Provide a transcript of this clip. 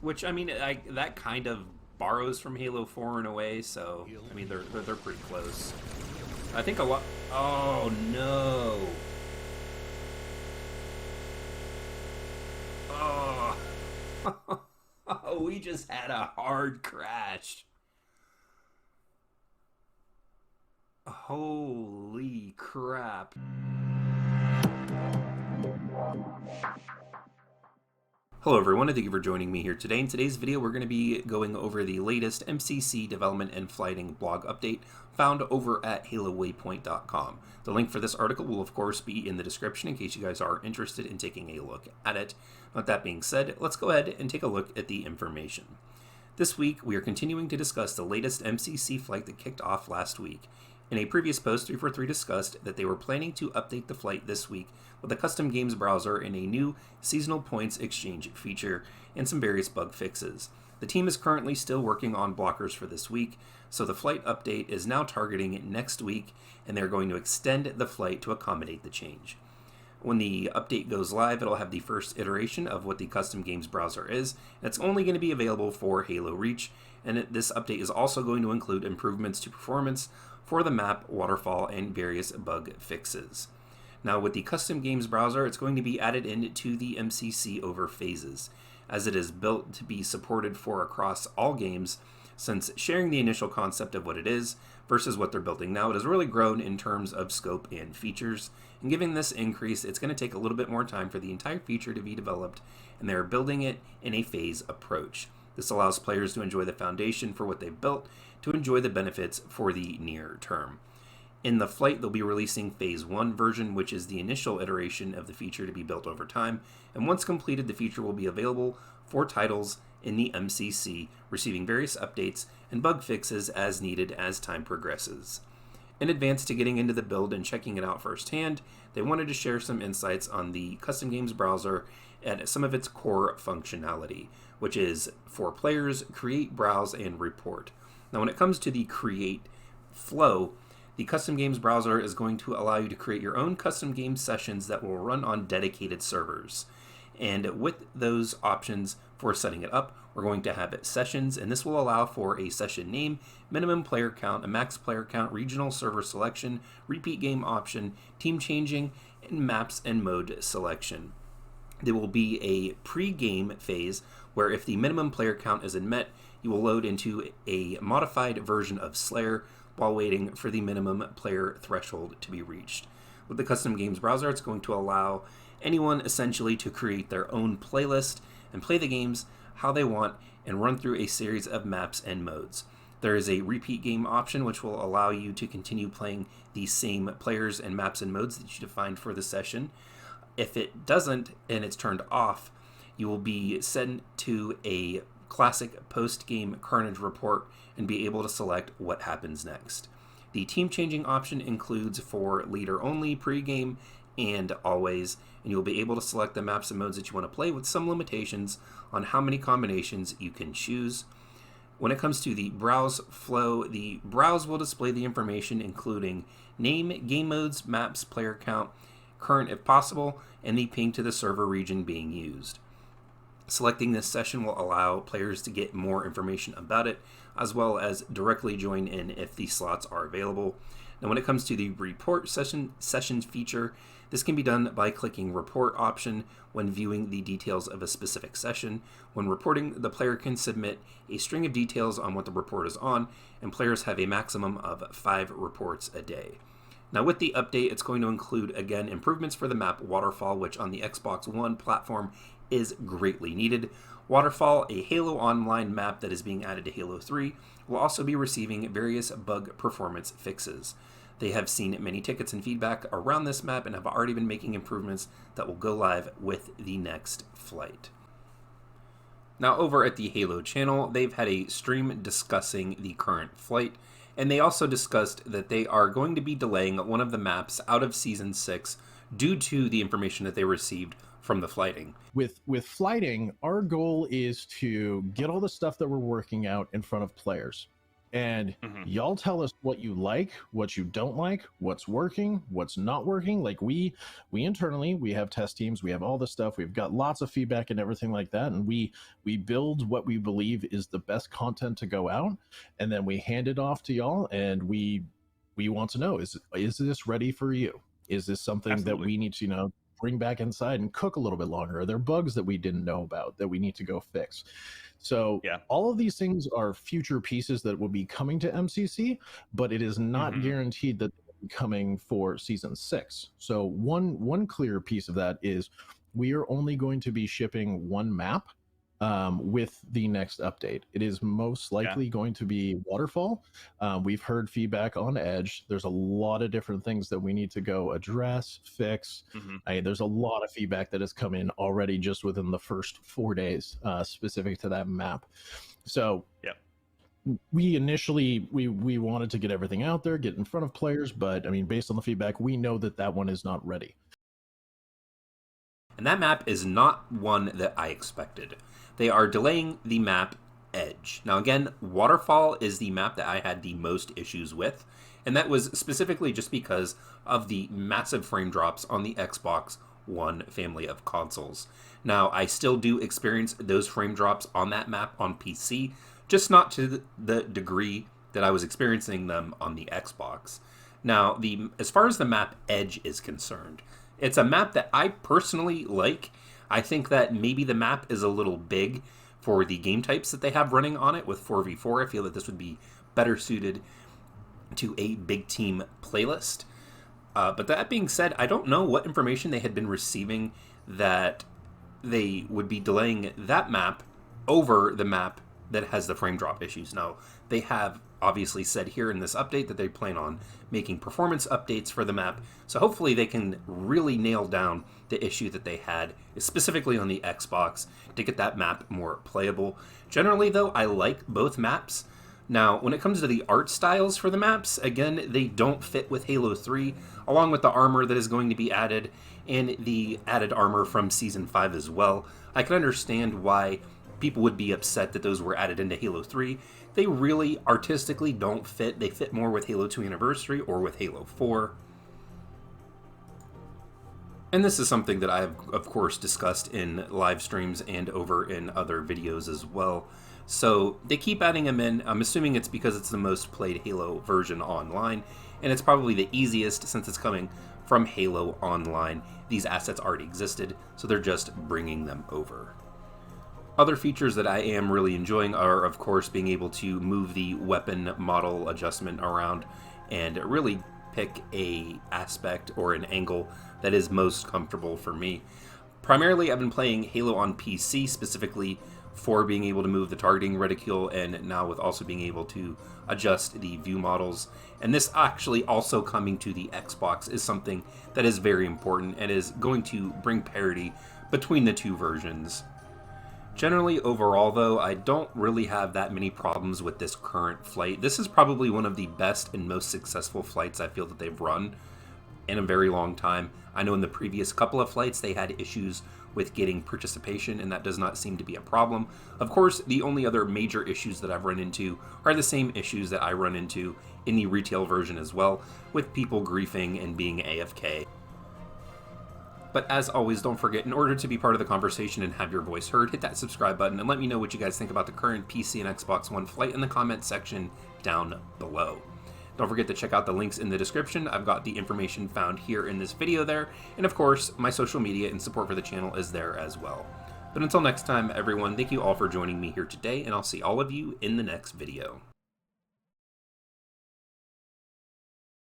which I mean, that kind of borrows from Halo 4 in a way. So I mean, they're pretty close. I think a lot. Oh no! Oh, oh, we just had a hard crash. Holy crap! Hello everyone, and thank you for joining me here today. In today's video, we're going to be going over the latest MCC development and flighting blog update found over at halowaypoint.com. The link for this article will of course be in the description in case you guys are interested in taking a look at it. With that being said, let's go ahead and take a look at the information. This week, we are continuing to discuss the latest MCC flight that kicked off last week. In a previous post, 343 discussed that they were planning to update the flight this week with a custom games browser and a new seasonal points exchange feature and some various bug fixes. The team is currently still working on blockers for this week, so the flight update is now targeting next week, and they're going to extend the flight to accommodate the change. When the update goes live, it'll have the first iteration of what the custom games browser is, and it's only going to be available for Halo Reach, and this update is also going to include improvements to performance for the map, waterfall, and various bug fixes. Now with the custom games browser, it's going to be added into the MCC over phases, as it is built to be supported for across all games, since sharing the initial concept of what it is versus what they're building now, it has really grown in terms of scope and features, and given this increase, it's going to take a little bit more time for the entire feature to be developed, and they're building it in a phase approach. This allows players to enjoy the foundation for what they've built, to enjoy the benefits for the near term. In the flight, they'll be releasing Phase 1 version, which is the initial iteration of the feature to be built over time, and once completed, the feature will be available for titles in the MCC, receiving various updates and bug fixes as needed as time progresses. In advance to getting into the build and checking it out firsthand, they wanted to share some insights on the custom games browser and some of its core functionality, which is for players, create, browse, and report. Now when it comes to the create flow, the custom games browser is going to allow you to create your own custom game sessions that will run on dedicated servers. And with those options for setting it up, we're going to have sessions, and this will allow for a session name, minimum player count, a max player count, regional server selection, repeat game option, team changing, and maps and mode selection. There will be a pre-game phase where if the minimum player count isn't met, you will load into a modified version of Slayer while waiting for the minimum player threshold to be reached. With the custom games browser, it's going to allow anyone essentially to create their own playlist and play the games how they want and run through a series of maps and modes. There is a repeat game option which will allow you to continue playing the same players and maps and modes that you defined for the session. If it doesn't and it's turned off, you will be sent to a classic post-game Carnage report and be able to select what happens next. The team changing option includes for leader only, pre-game, and always, and you'll be able to select the maps and modes that you want to play with some limitations on how many combinations you can choose. When it comes to the browse flow, the browse will display the information including name, game modes, maps, player count, current if possible, and the ping to the server region being used. Selecting this session will allow players to get more information about it, as well as directly join in if the slots are available. Now when it comes to the report sessions feature, this can be done by clicking report option when viewing the details of a specific session. When reporting, the player can submit a string of details on what the report is on, and players have a maximum of 5 reports a day. Now with the update, it's going to include, again, improvements for the map Waterfall, which on the Xbox One platform is greatly needed. Waterfall, a Halo Online map that is being added to Halo 3, will also be receiving various bug performance fixes. They have seen many tickets and feedback around this map and have already been making improvements that will go live with the next flight. Now over at the Halo channel, they've had a stream discussing the current flight, and they also discussed that they are going to be delaying one of the maps out of Season 6 due to the information that they received from the flighting. With flighting, our goal is to get all the stuff that we're working out in front of players. And y'all tell us what you like, what you don't like, what's working, what's not working. Like we internally, we have test teams, we have all this stuff, we've got lots of feedback and everything like that, and we build what we believe is the best content to go out, and then we hand it off to y'all, and we want to know, is this ready for you? Is this something that we need to, bring back inside and cook a little bit longer? Are there bugs that we didn't know about that we need to go fix? So all of these things are future pieces that will be coming to MCC, but it is not guaranteed that they'll be coming for season 6. So one clear piece of that is we are only going to be shipping one map with the next update. It is most likely going to be Waterfall. We've heard feedback on Edge. There's a lot of different things that we need to go address, fix. There's a lot of feedback that has come in already just within the first 4 days specific to that map. So we initially we wanted to get everything out there, get in front of players, but I mean, based on the feedback, we know that that one is not ready. And that map is not one that I expected. They are delaying the map Edge. Now again, Waterfall is the map that I had the most issues with, and that was specifically just because of the massive frame drops on the Xbox One family of consoles. Now, I still do experience those frame drops on that map on PC, just not to the degree that I was experiencing them on the Xbox. Now, as far as the map Edge is concerned, it's a map that I personally like. I think that maybe the map is a little big for the game types that they have running on it with 4v4. I feel that this would be better suited to a big team playlist. But that being said, I don't know what information they had been receiving that they would be delaying that map over the map that has the frame drop issues. Now, they have obviously said here in this update that they plan on making performance updates for the map, so hopefully they can really nail down the issue that they had, specifically on the Xbox, to get that map more playable. Generally, though, I like both maps. Now, when it comes to the art styles for the maps, again, they don't fit with Halo 3, along with the armor that is going to be added, and the added armor from Season 5 as well. I can understand why people would be upset that those were added into Halo 3. They really artistically don't fit. They fit more with Halo 2 Anniversary or with Halo 4. And this is something that I have, of course, discussed in live streams and over in other videos as well. So they keep adding them in. I'm assuming it's because it's the most played Halo version online, and it's probably the easiest since it's coming from Halo Online. These assets already existed, so they're just bringing them over. Other features that I am really enjoying are, of course, being able to move the weapon model adjustment around and really pick a aspect or an angle that is most comfortable for me. Primarily, I've been playing Halo on PC, specifically for being able to move the targeting reticule, and now with also being able to adjust the view models. And this actually also coming to the Xbox is something that is very important and is going to bring parity between the two versions. Generally, overall, though, I don't really have that many problems with this current flight. This is probably one of the best and most successful flights I feel that they've run in a very long time. I know in the previous couple of flights they had issues with getting participation, and that does not seem to be a problem. Of course, the only other major issues that I've run into are the same issues that I run into in the retail version as well, with people griefing and being AFK. But as always, don't forget, in order to be part of the conversation and have your voice heard, hit that subscribe button and let me know what you guys think about the current PC and Xbox One flight in the comment section down below. Don't forget to check out the links in the description. I've got the information found here in this video there, and of course, my social media and support for the channel is there as well. But until next time, everyone, thank you all for joining me here today, and I'll see all of you in the next video.